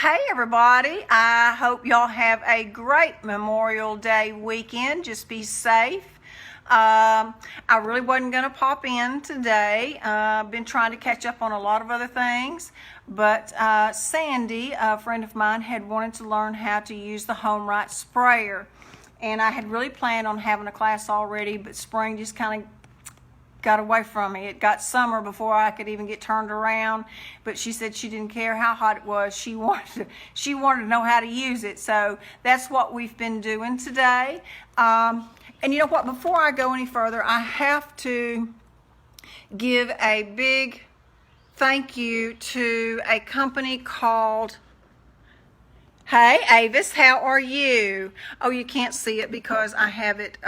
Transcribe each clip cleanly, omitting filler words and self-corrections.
Hey everybody, I hope y'all have a great Memorial Day weekend. Just be safe. I really wasn't going to pop in today. I've been trying to catch up on a lot of other things, but Sandy, a friend of mine, had wanted to learn how to use the HomeRight Sprayer, and I had really planned on having a class already, but spring just kind of got away from me. It got summer before I could even get turned around, but she said she didn't care how hot it was. She wanted to know how to use it. So that's what we've been doing today. And you know what, before I go any further, I have to give a big thank you to a company called, hey Avis, how are you? Oh, you can't see it because I have it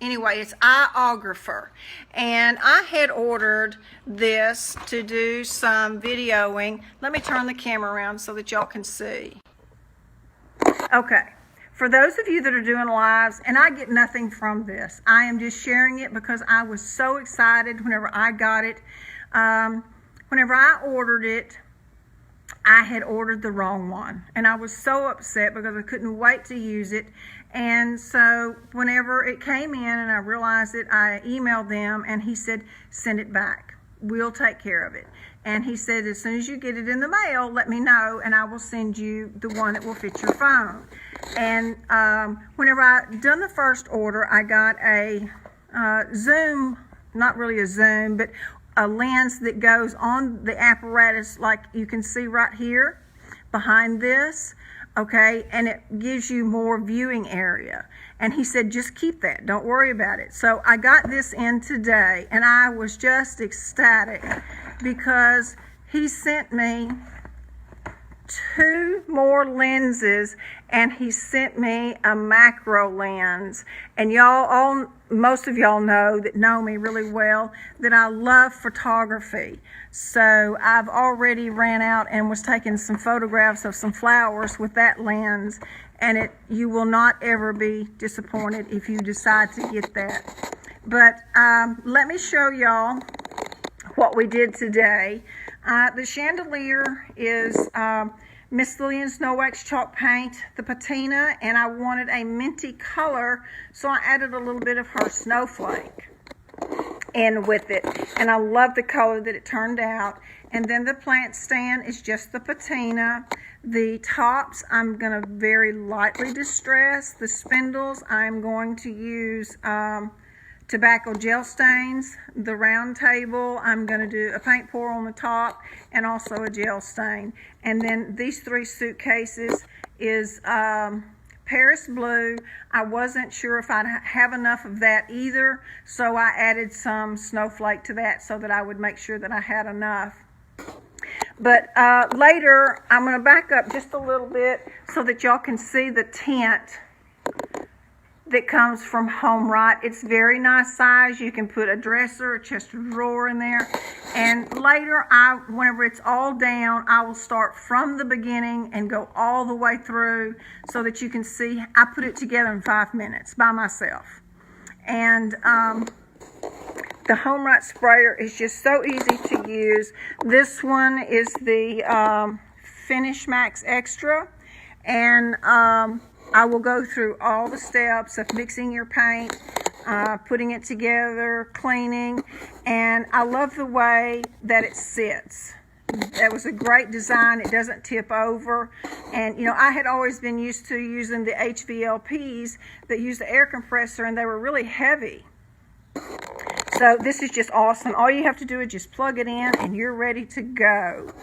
anyway, it's iOgrapher, and I had ordered this to do some videoing. Let me turn the camera around so that y'all can see. Okay, for those of you that are doing lives, and I get nothing from this, I am just sharing it because I was so excited whenever I got it. Whenever I ordered it, I had ordered the wrong one, and I was so upset because I couldn't wait to use it. And so whenever it came in and I realized it, I emailed them, and he said, send it back. We'll take care of it. And he said, as soon as you get it in the mail, let me know, and I will send you the one that will fit your phone. And whenever I done the first order, I got a zoom, not really a zoom, but a lens that goes on the apparatus, like you can see right here behind this, okay, and it gives you more viewing area. And he said, just keep that, don't worry about it. So I got this in today, and I was just ecstatic because he sent me 2 more lenses, and he sent me a macro lens. And most of y'all that know me really well, that I love photography. So I've already ran out and was taking some photographs of some flowers with that lens, and you will not ever be disappointed if you decide to get that. But let me show y'all what we did today. The chandelier is Miss Lillian's Snow Wax chalk paint, the patina, and I wanted a minty color, so I added a little bit of her snowflake in with it, and I love the color that it turned out. And then the plant stand is just the patina. The tops I'm going to very lightly distress. The spindles I'm going to use tobacco gel stains. The round table, I'm going to do a paint pour on the top and also a gel stain. And then these 3 suitcases is Paris blue. I wasn't sure if I'd have enough of that either, so I added some snowflake to that so that I would make sure that I had enough. But later, I'm going to back up just a little bit so that y'all can see the tent that comes from HomeRight. It's very nice size. You can put a dresser, a chest of drawer in there. And later, whenever it's all down, I will start from the beginning and go all the way through so that you can see. I put it together in 5 minutes by myself. And the HomeRight Sprayer is just so easy to use. This one is the Finish Max Extra. And I will go through all the steps of mixing your paint, putting it together, cleaning, and I love the way that it sits. That was a great design. It doesn't tip over. And, you know, I had always been used to using the HVLPs that use the air compressor, and they were really heavy. So this is just awesome. All you have to do is just plug it in, and you're ready to go.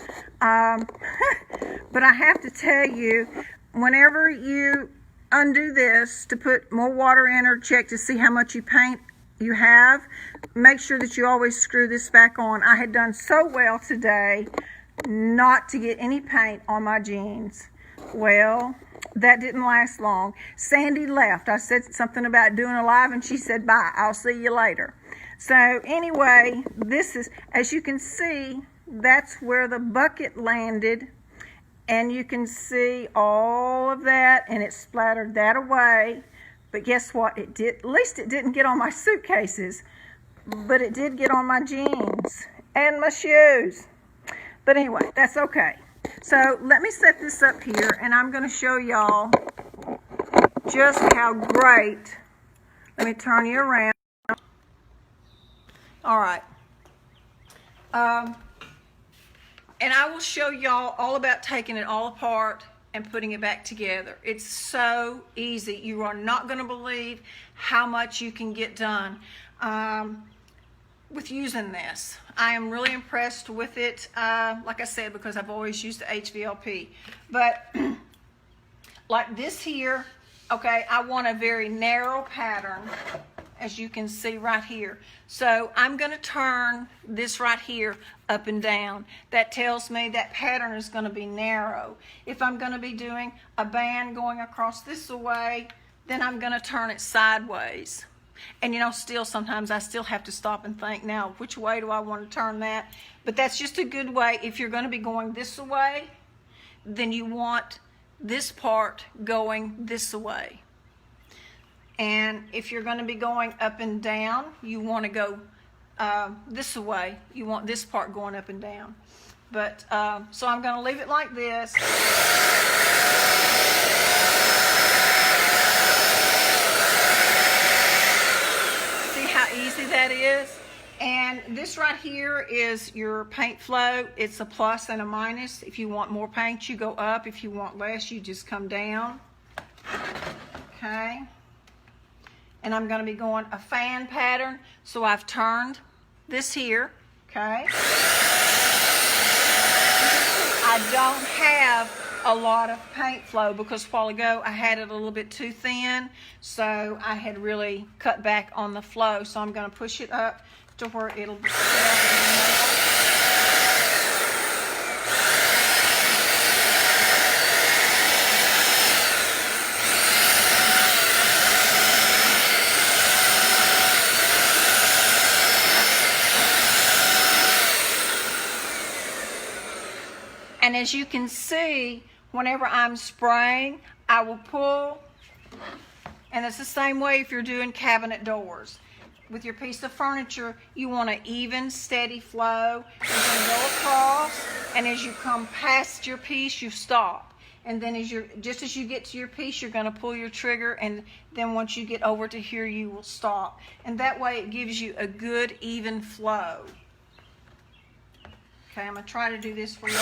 But I have to tell you, whenever you undo this to put more water in or check to see how much paint you have, make sure that you always screw this back on. I had done so well today not to get any paint on my jeans. Well, that didn't last long. Sandy left. I said something about doing a live, and she said, bye, I'll see you later. So anyway, this is, as you can see, that's where the bucket landed. And you can see all of that, and it splattered that away. But guess what? It did. At least it didn't get on my suitcases, but it did get on my jeans and my shoes. But anyway, that's okay. So let me set this up here, and I'm going to show y'all just how great. Let me turn you around. All right. And I will show y'all all about taking it all apart and putting it back together. It's so easy. You are not going to believe how much you can get done with using this. I am really impressed with it, like I said, because I've always used the HVLP. But like this here, okay, I want a very narrow pattern, as you can see right here. So I'm going to turn this right here up and down. That tells me that pattern is going to be narrow. If I'm going to be doing a band going across this way, then I'm going to turn it sideways. And you know, still sometimes I still have to stop and think, now which way do I want to turn that? But that's just a good way. If you're going to be going this way, then you want this part going this way. And if you're going to be going up and down, you want to go this way. You want this part going up and down. But so I'm going to leave it like this. Easy that is. And this right here is your paint flow. It's a plus and a minus. If you want more paint, you go up. If you want less, you just come down. Okay. And I'm going to be going a fan pattern. So I've turned this here. Okay. I don't have a lot of paint flow because a while ago I had it a little bit too thin, so I had really cut back on the flow. So I'm going to push it up to where it'll be And as you can see, whenever I'm spraying, I will pull, and it's the same way if you're doing cabinet doors. With your piece of furniture, you want an even, steady flow. You're going to go across, and as you come past your piece, you stop. And then just as you get to your piece, you're going to pull your trigger, and then once you get over to here, you will stop. And that way it gives you a good, even flow. Okay, I'm going to try to do this for y'all.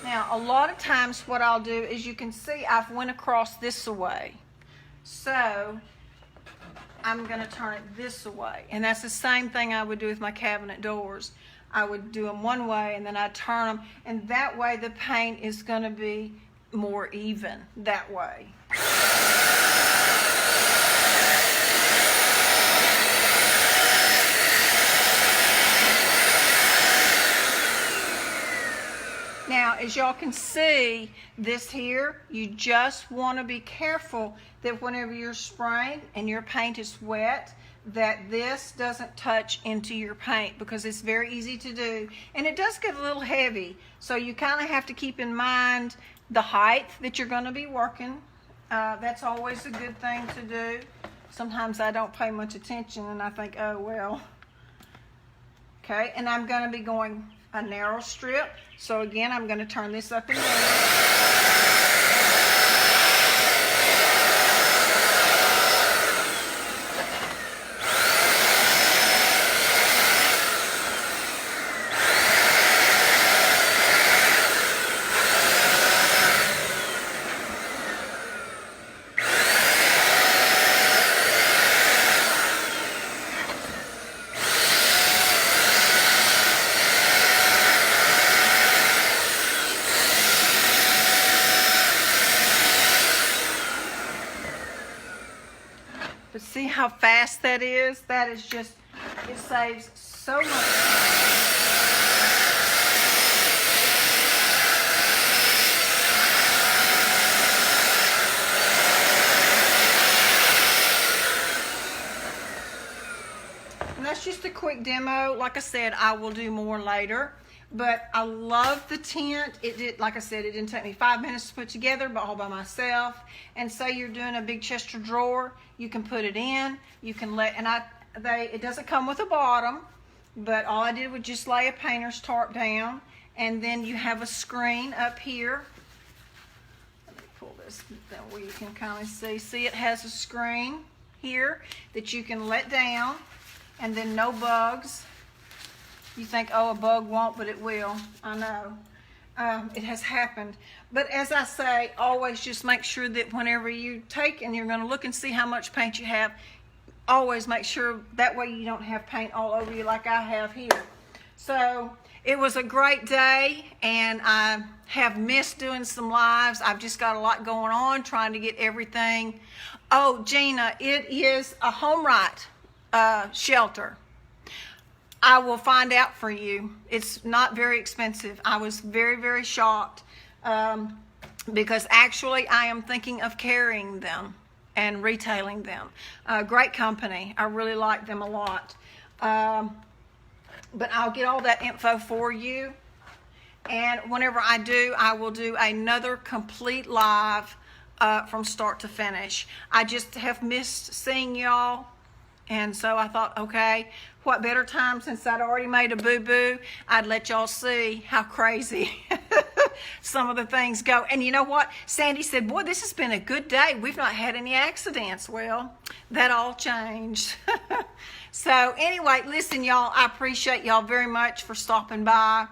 Now, a lot of times what I'll do is, you can see I've went across this way. So I'm going to turn it this way. And that's the same thing I would do with my cabinet doors. I would do them one way and then I'd turn them. And that way the paint is going to be more even that way. Now, as y'all can see, this here, you just want to be careful that whenever you're spraying and your paint is wet, that this doesn't touch into your paint, because it's very easy to do. And it does get a little heavy, so you kind of have to keep in mind the height that you're going to be working. That's always a good thing to do. Sometimes I don't pay much attention and I think, oh well. Okay, and I'm going to be going a narrow strip. So again, I'm going to turn this up and down. But see how fast that is? That is just, it saves so much time. And that's just a quick demo. Like I said, I will do more later. But I love the tent. It did, like I said, it didn't take me 5 minutes to put together, but all by myself. And say you're doing a big Chester drawer, you can put it in. You can let, and it doesn't come with a bottom, but all I did was just lay a painter's tarp down, and then you have a screen up here. Let me pull this down where you can kind of see. See, it has a screen here that you can let down, and then no bugs. You think, oh, a bug won't, but it will. I know. It has happened. But as I say, always just make sure that whenever you take and you're going to look and see how much paint you have, always make sure that way you don't have paint all over you like I have here. So it was a great day, and I have missed doing some lives. I've just got a lot going on trying to get everything. Oh, Gina, it is a HomeRight shelter. I will find out for you. It's not very expensive. I was very, very shocked because actually I am thinking of carrying them and retailing them. Great company. I really like them a lot. But I'll get all that info for you. And whenever I do, I will do another complete live from start to finish. I just have missed seeing y'all. And so I thought, okay, what better time since I'd already made a boo-boo, I'd let y'all see how crazy some of the things go. And you know what? Sandy said, boy, this has been a good day. We've not had any accidents. Well, that all changed. So anyway, listen, y'all, I appreciate y'all very much for stopping by.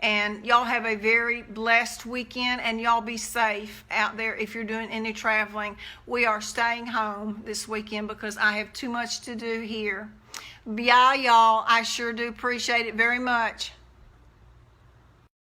And y'all have a very blessed weekend, and y'all be safe out there if you're doing any traveling. We are staying home this weekend because I have too much to do here. Yeah, y'all, I sure do appreciate it very much.